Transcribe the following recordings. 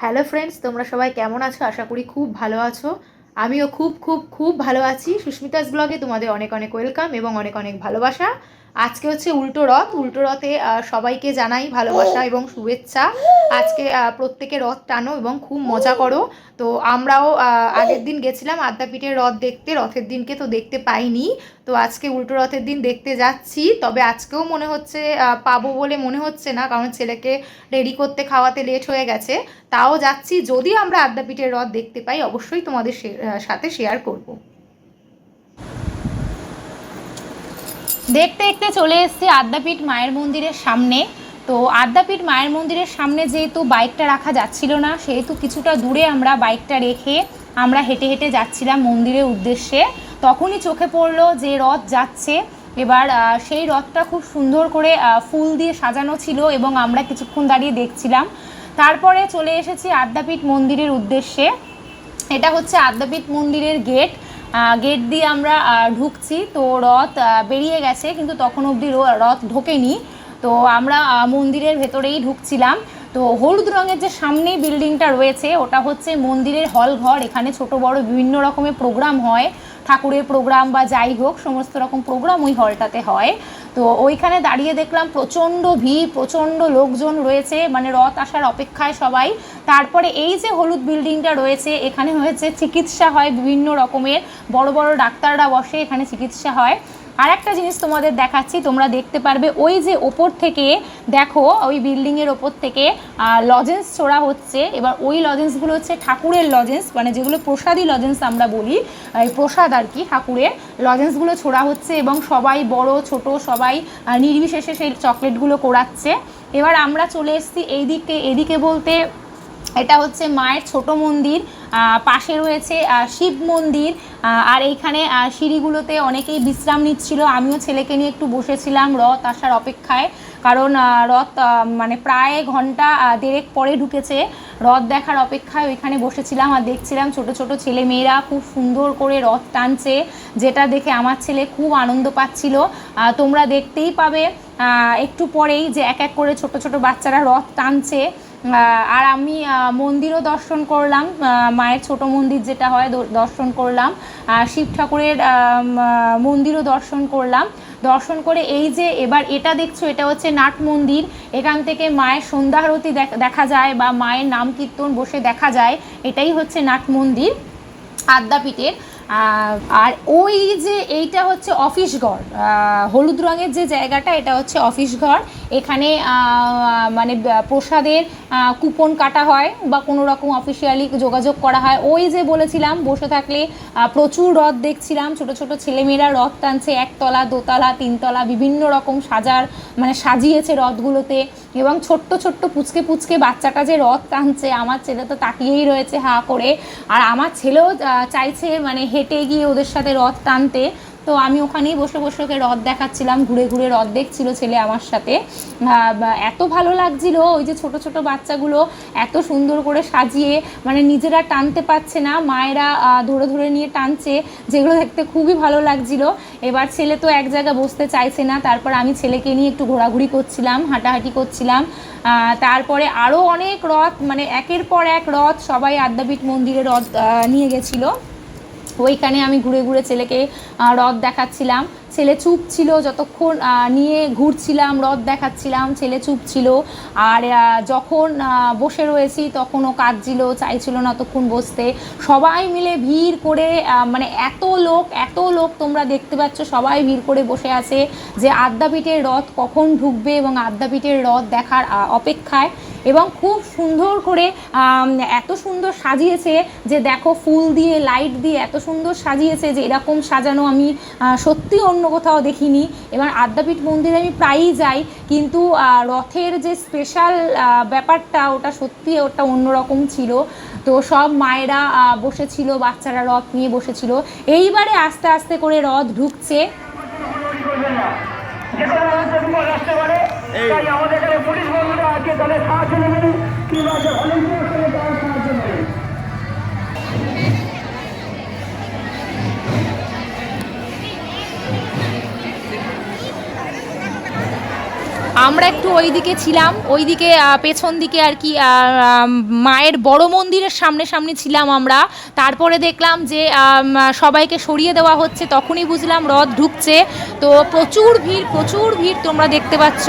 Hello friends, তোমরা সবাই কেমন আছো? আশা করি খুব ভালো আছো। আমিও খুব খুব খুব ভালো আছি। সুস্মিতাস ব্লগে তোমাদের অনেক অনেক ওয়েলকাম এবং অনেক অনেক ভালোবাসা। আজকে হচ্ছে উল্টো রথ। উল্টো রথে সবাইকে জানাই ভালোবাসা এবং শুভেচ্ছা। আজকে প্রত্যেকে রথ টানো এবং খুব মজা করো। তো আমরাও আগের দিন গেছিলাম আদ্যাপীঠের রথ দেখতে, রথের দিনকে তো দেখতে পাইনি। তো আজকে উল্টো রথের দিন দেখতে যাচ্ছি। তবে আজকেও মনে হচ্ছে পাবো বলে মনে হচ্ছে না, কারণ ছেলেকে রেডি করতে খাওয়াতে লেট হয়ে গেছে। তাও যাচ্ছি, যদি আমরা আদ্যাপীঠের রথ দেখতে পাই অবশ্যই তোমাদের সাথে শেয়ার করব। দেখতে দেখতে চলে এসেছি আদ্যাপীঠ মায়ের মন্দিরের সামনে। তো আদ্যাপীঠ মায়ের মন্দিরের সামনে যেহেতু বাইকটা রাখা যাচ্ছিল না, সেহেতু কিছুটা দূরে আমরা বাইকটা রেখে আমরা হেঁটে হেঁটে যাচ্ছিলাম মন্দিরের উদ্দেশ্যে। তখনই চোখে পড়লো যে রথ যাচ্ছে। এবার সেই রথটা খুব সুন্দর করে ফুল দিয়ে সাজানো ছিল এবং আমরা কিছুক্ষণ দাঁড়িয়ে দেখছিলাম। তারপরে চলে এসেছি আদ্যাপীঠ মন্দিরের উদ্দেশ্যে। এটা হচ্ছে আদ্যাপীঠ মন্দিরের গেট। গেট দিয়ে আমরা ঢুকছি। তো রথ বেরিয়ে গেছে, কিন্তু তখন অবধি রথ ঢোকেনি। তো আমরা মন্দিরের ভেতরেই ঢুকছিলাম। তো হলুদ রঙের যে সামনেই বিল্ডিংটা রয়েছে, ওটা হচ্ছে মন্দিরের হল ঘর। এখানে ছোট বড় বিভিন্ন রকমের প্রোগ্রাম হয়, ঠাকুরের প্রোগ্রাম বা যাই হোক, সমস্ত রকম প্রোগ্রাম ওই হলটাতে হয়। তো ওইখানে দাঁড়িয়ে দেখলাম প্রচণ্ড ভিড়, প্রচণ্ড লোকজন রয়েছে, মানে রথ আসার অপেক্ষায় সবাই। তারপরে এই যে হলুদ বিল্ডিংটা রয়েছে, এখানে হয়েছে চিকিৎসা হয় বিভিন্ন রকমের, বড় বড় ডাক্তাররা বসে, এখানে চিকিৎসা হয়। আর একটা জিনিস তোমাদের দেখাচ্ছি, তোমরা দেখতে পারবে ওই যে ওপর থেকে দেখো, ওই বিল্ডিংয়ের ওপর থেকে লজেন্স ছোড়া হচ্ছে। এবার ওই লজেন্সগুলো হচ্ছে ঠাকুরের লজেন্স, মানে যেগুলো প্রসাদী লজেন্স আমরা বলি, এই প্রসাদ আর কি, ঠাকুরের লজেন্সগুলো ছোড়া হচ্ছে এবং সবাই বড় ছোট সবাই নির্বিশেষে সেই চকলেটগুলো কোড়াচ্ছে। এবার আমরা চলে এসেছি এদিকে বলতে এটা হচ্ছে মায়ের ছোট মন্দির, পাশে রয়েছে শিব মন্দির। আর এইখানে সিঁড়িগুলোতে অনেকেই বিশ্রাম নিচ্ছিল। আমিও ছেলেকে নিয়ে একটু বসেছিলাম রথ আসার অপেক্ষায়, কারণ রথ মানে প্রায় ঘন্টা দেড়েক পরে ঢুকেছে। রথ দেখার অপেক্ষায় ওইখানে বসেছিলাম আর দেখছিলাম ছোট ছোট ছেলে মেয়েরা খুব সুন্দর করে রথ টানছে, যেটা দেখে আমার ছেলে খুব আনন্দ পাচ্ছিল। তোমরা দেখতেই পাবে একটু পরেই যে এক এক করে ছোট ছোট বাচ্চারা রথ টানছে। আর আমি মন্দিরও দর্শন করলাম, মায়ের ছোট মন্দির যেটা হয় দর্শন করলাম, শিব ঠাকুরের মন্দিরও দর্শন করলাম। দর্শন করে এই যে এবার এটা দেখছো, এটা হচ্ছে নাট মন্দির। এখান থেকে মায়ের সন্ধ্যা আরতি দেখা যায় বা মায়ের নাম কীর্তন বসে দেখা যায়। এটাই হচ্ছে নাট মন্দির আদ্যাপীঠের। আর ওই যে এইটা হচ্ছে অফিস ঘর, হলুদ রঙের যে জায়গাটা, এটা হচ্ছে অফিস ঘর। এখানে মানে প্রসাদের কুপন কাটা হয় বা কোনো রকম অফিসিয়ালি যোগাযোগ করা হয়। ওই যে বলেছিলাম বসে থাকলে প্রচুর রথ দেখছিলাম, ছোট ছোট ছেলেমেয়েরা রথ টানছে, একতলা দোতলা তিনতলা বিভিন্ন রকম সাজিয়েছে রথগুলোতে। এবং ছোট্ট ছোট্ট পুচকে পুচকে বাচ্চাটা যে রথ টানছে, আমার ছেলে তো তাকিয়েই রয়েছে হা করে। আর আমার ছেলেও চাইছে মানে হেঁটে গিয়ে ওদের সাথে রথ টানতে। তো আমি ওখানেই বসে বসে ওকে রথ দেখাচ্ছিলাম, ঘুরে ঘুরে রথ দেখছিল ছেলে আমার সাথে। এত ভালো লাগছিল, ওই যে ছোট ছোট বাচ্চাগুলো এত সুন্দর করে সাজিয়ে, মানে নিজেরা টানতে পারছে না, মায়েরা ধরে ধরে নিয়ে টানছে, যেগুলো দেখতে খুবই ভালো লাগছিল। এবার ছেলে তো এক জায়গায় বসতে চাইছে না, তারপর আমি ছেলেকে নিয়ে একটু ঘোরাঘুরি করছিলাম, হাঁটাহাঁটি করছিলাম। তারপরে আরও অনেক রথ, মানে একের পর এক রথ সবাই আদ্যাপীঠ মন্দিরে রথ নিয়ে গেছিলো। ওইখানে আমি ঘুরে ঘুরে ছেলেকে রথ দেখাচ্ছিলাম। ছেলে চুপ ছিল যতক্ষণ, নিয়ে ঘুরছিলাম রথ দেখাচ্ছিলাম, ছেলে চুপ ছিল। আর যখন বসে রয়েছি তখনও কাঁদছিল, চাইছিল না ততক্ষণ বসতে। সবাই মিলে ভিড় করে, মানে এত লোক তোমরা দেখতে পাচ্ছ, সবাই ভিড় করে বসে আছে যে আদ্যাপীঠের রথ কখন ঢুকবে এবং আদ্যাপীঠের রথ দেখার অপেক্ষায়। এবং খুব সুন্দর করে এত সুন্দর সাজিয়েছে যে দেখো, ফুল দিয়ে লাইট দিয়ে এত সুন্দর সাজিয়েছে যে এরকম সাজানো আমি সত্যি অন্য কোথাও দেখিনি। এবার আদ্যাপীঠ মন্দিরে আমি প্রায়ই যাই, কিন্তু রথের যে স্পেশাল ব্যাপারটা, ওটা সত্যি ওটা অন্যরকম ছিল। তো সব মায়েরা বসেছিল, বাচ্চারা রথ নিয়ে বসেছিল। এইবারে আস্তে আস্তে করে রথ ঢুকছে। আমরা একটু ওইদিকে ছিলাম, ওইদিকে পেছন দিকে আর কি মায়ের বড় মন্দিরের সামনে সামনে ছিলাম আমরা। তারপরে দেখলাম যে সবাইকে সরিয়ে দেওয়া হচ্ছে, তখনই বুঝলাম রথ ঢুকছে। তো প্রচুর ভিড় তোমরা দেখতে পাচ্ছ।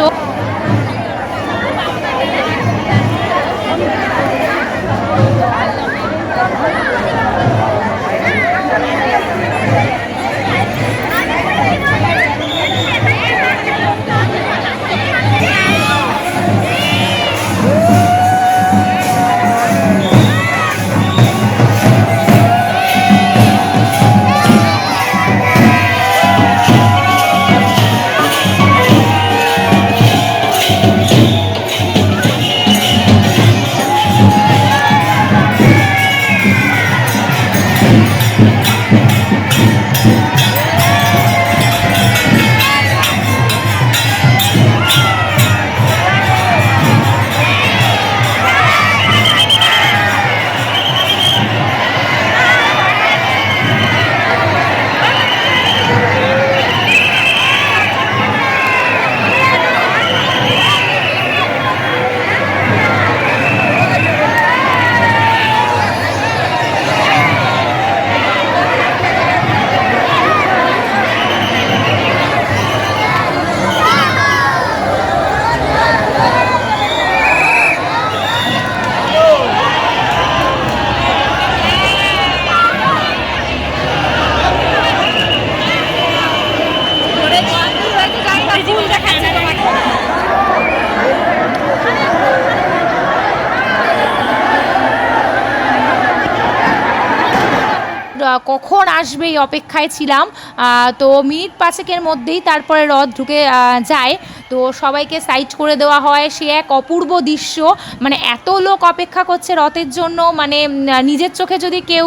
কখন আসবে এই অপেক্ষায় ছিলাম। তো মিনিট 5-এর মধ্যেই তারপরে রথ ঢুকে যায়। তো সবাইকে সাইড করে দেওয়া হয়। সে এক অপূর্ব দৃশ্য, মানে এত লোক অপেক্ষা করছে রথের জন্য, মানে নিজের চোখে যদি কেউ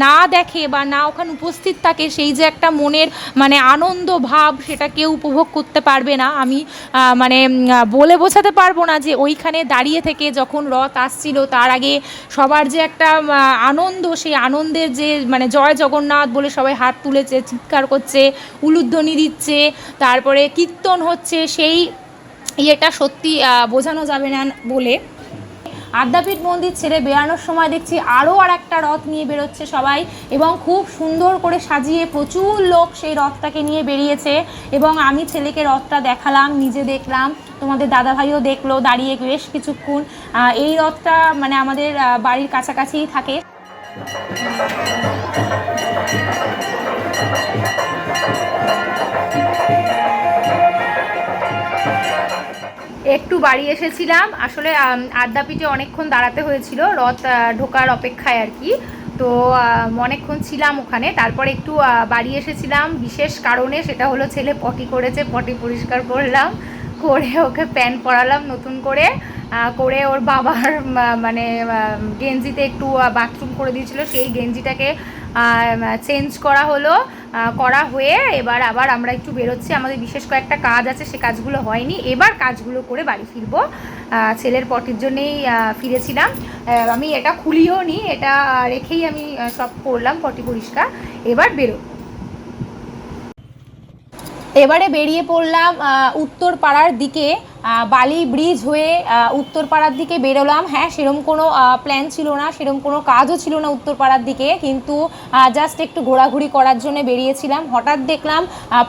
না দেখে বা না ওখানে উপস্থিত থাকে, সেই যে একটা মনের মানে আনন্দ ভাব, সেটা কেউ উপভোগ করতে পারবে না। আমি মানে বলে বোঝাতে পারবো না যে ওইখানে দাঁড়িয়ে থেকে যখন রথ আসছিল তার আগে সবার যে একটা আনন্দ, সেই আনন্দের যে মানে জয় জগন্নাথ বলে সবাই হাত তুলেছে, চিৎকার করছে, উলুধ্বনি দিচ্ছে, তারপরে কীর্তন হচ্ছে, সেই ইয়েটা সত্যি বোঝানো যাবে না বলে। আদ্যাপীঠ মন্দির ছেড়ে বেরানোর সময় দেখছি আরও আর একটা রথ নিয়ে বেরোচ্ছে সবাই, এবং খুব সুন্দর করে সাজিয়ে প্রচুর লোক সেই রথটাকে নিয়ে বেরিয়েছে। এবং আমি ছেলেকে রথটা দেখালাম, নিজে দেখলাম, তোমাদের দাদাভাইও দেখলো দাঁড়িয়ে বেশ কিছুক্ষণ। এই রথটা মানে আমাদের বাড়ির কাছাকাছিই থাকে। একটু বাড়ি এসেছিলাম, আসলে আদ্যাপীঠে অনেকক্ষণ দাঁড়াতে হয়েছিল রথ ঢোকার অপেক্ষায় আর কি। তো অনেকক্ষণ ছিলাম ওখানে, তারপরে একটু বাড়ি এসেছিলাম বিশেষ কারণে, সেটা হলো ছেলে পটি করেছে, পটি পরিষ্কার করলাম, করে ওকে প্যান্ট পরালাম নতুন করে, করে ওর বাবার মানে গেঞ্জিতে একটু বাথরুম করে দিয়েছিল, সেই গেঞ্জিটাকে চেঞ্জ করা হলো, করা হয়ে এবার আবার আমরা একটু বেরোচ্ছি। আমাদের বিশেষ কয়েকটা কাজ আছে, সে কাজগুলো হয়নি, এবার কাজগুলো করে বাড়ি ফিরবো। ছেলের পটির জন্যেই ফিরেছিলাম। আমি এটা খুলিও নি, এটা রেখেই আমি সব করলাম পটি পরিষ্কার। এবার এবারে বেরিয়ে পড়লাম উত্তরপাড়ার দিকে, বালি ব্রিজ হয়ে উত্তরপাড়ার দিকে বেরোলাম। হ্যাঁ, সেরকম কোনো প্ল্যান ছিল না, সেরকম কোনো কাজও ছিল না উত্তরপাড়ার দিকে, কিন্তু জাস্ট একটু ঘোরাঘুরি করার জন্য বেরিয়েছিলাম। হঠাৎ দেখলাম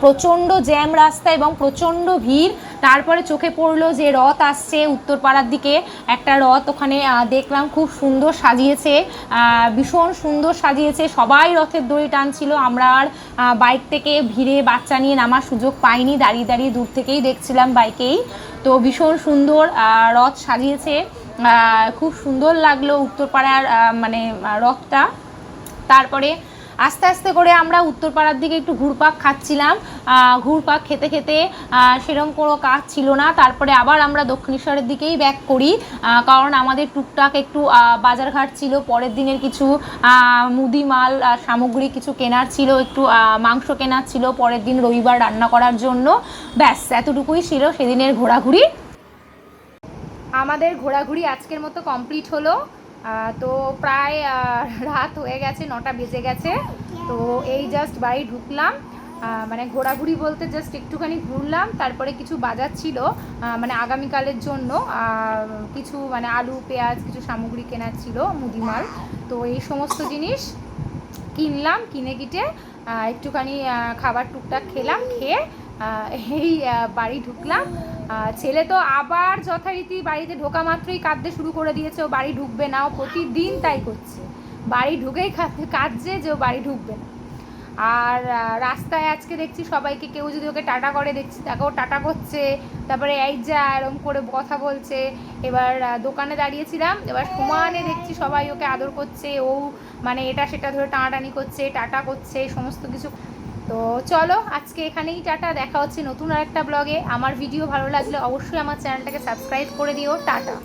প্রচণ্ড জ্যাম রাস্তা এবং প্রচণ্ড ভিড়। তারপরে চোখে পড়লো যে রথ আসছে উত্তরপাড়ার দিকে, একটা রথ ওখানে দেখলাম খুব সুন্দর সাজিয়েছে, ভীষণ সুন্দর সাজিয়েছে, সবাই রথের দড়ি টানছিল। আমরা আর বাইক থেকে ভিড়ে বাচ্চা নিয়ে নামার সুযোগ পাইনি, দাঁড়িয়ে দাঁড়িয়ে দূর থেকেই দেখছিলাম বাইকেই। তো ভীষণ সুন্দর রথ সাজিয়েছে, খুব সুন্দর লাগলো উত্তরপাড়ার মানে রথটা। তারপরে আস্তে আস্তে করে আমরা উত্তরপাড়ার দিকে একটু ঘুরপাক খাচ্ছিলাম, ঘুরপাক খেতে খেতে সেরকম কোনো কাজ ছিল না। তারপরে আবার আমরা দক্ষিণেশ্বরের দিকেই ব্যাক করি, কারণ আমাদের টুকটাক একটু বাজারঘাট ছিল, পরের দিনের কিছু মুদি মাল সামগ্রী কিছু কেনার ছিল, একটু মাংস কেনার ছিল পরের দিন রবিবার রান্না করার জন্য। ব্যাস এতটুকুই ছিল সেদিনের ঘোরাঘুরি। আমাদের ঘোরাঘুরি আজকের মতো কমপ্লিট হলো। তো প্রায় রাত হয়ে গেছে, 9টা বেজে গেছে। তো এই জাস্ট বাড়ি ঢুকলাম। মানে ঘোরাঘুরি বলতে জাস্ট একটুখানি ঘুরলাম, তারপরে কিছু বাজার ছিল মানে আগামীকালের জন্য কিছু মানে আলু পেঁয়াজ কিছু সামগ্রী কেনার ছিল, মুদিমাল। তো এই সমস্ত জিনিস কিনলাম, কিনে কিটে একটুখানি খাবার টুকটাক খেলাম, খেয়ে এই বাড়ি ঢুকলাম। ছেলে তো আবার যথারীতি বাড়িতে ঢোকা মাত্রই কাঁদতে শুরু করে দিয়েছে, ও বাড়ি ঢুকবে না, ও প্রতিদিন তাই করছে, বাড়ি ঢুকেই কাঁদছে যে ও বাড়ি ঢুকবে না। আর রাস্তায় আজকে দেখছি সবাইকে, কেউ যদি ওকে টাটা করে দেখছি তাকেও টাটা করছে, তারপরে এই যা এরম করে কথা বলছে। এবার দোকানে দাঁড়িয়েছিলাম, এবার সমানে দেখছি সবাই ওকে আদর করছে, ও মানে এটা সেটা ধরে টানাটানি করছে, টাটা করছে, সমস্ত কিছু। তো চলো আজকে এখানেই টাটা, দেখা হচ্ছে নতুন আরেকটা ব্লগে। আমার ভিডিও ভালো লাগলে অবশ্যই আমার চ্যানেলটাকে সাবস্ক্রাইব করে দিও। টাটা।